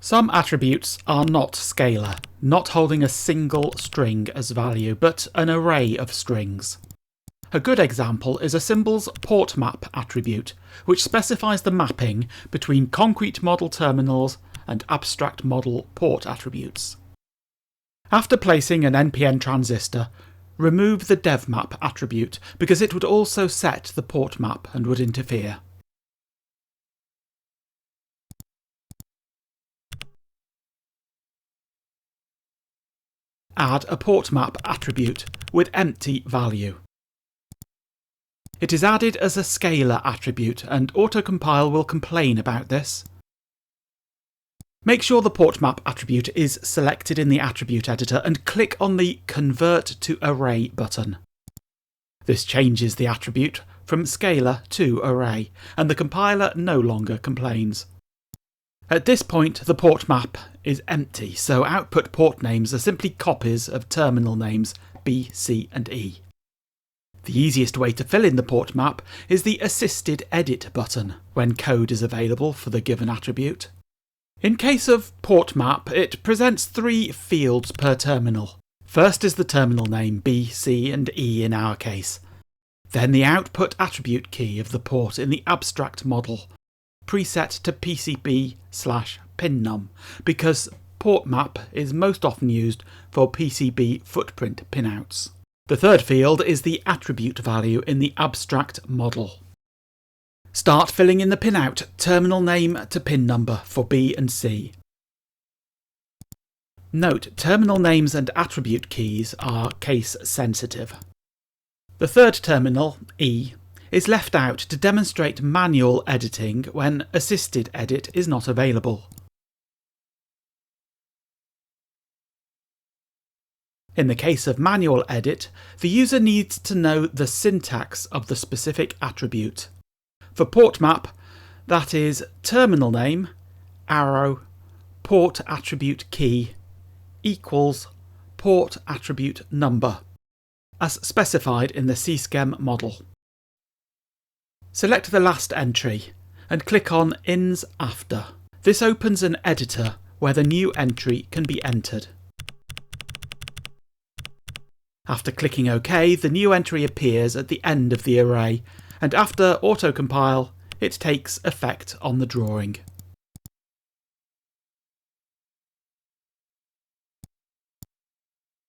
Some attributes are not scalar, not holding a single string as value, but an array of strings. A good example is a symbol's port map attribute, which specifies the mapping between concrete model terminals and abstract model port attributes. After placing an NPN transistor, remove the devmap attribute because it would also set the port map and would interfere. Add a port map attribute with empty value. It is added as a scalar attribute and autocompile will complain about this. Make sure the port map attribute is selected in the attribute editor and click on the Convert to Array button. This changes the attribute from scalar to array, and the compiler no longer complains. At this point, the port map is empty, so output port names are simply copies of terminal names B, C and E. The easiest way to fill in the port map is the Assisted Edit button when code is available for the given attribute. In case of port map, it presents 3 fields per terminal. First is the terminal name B, C and E in our case. Then the output attribute key of the port in the abstract model, preset to PCB/pinnum, because port map is most often used for PCB footprint pinouts. The third field is the attribute value in the abstract model. Start filling in the pinout terminal name to pin number for B and C. Note, terminal names and attribute keys are case sensitive. The third terminal, E, is left out to demonstrate manual editing when assisted edit is not available. In the case of manual edit, the user needs to know the syntax of the specific attribute. For port map, that is terminal name, arrow, port attribute key, equals port attribute number, as specified in the sch-rnd model. Select the last entry and click on Ins After. This opens an editor where the new entry can be entered. After clicking OK, the new entry appears at the end of the array, and after autocompile, it takes effect on the drawing.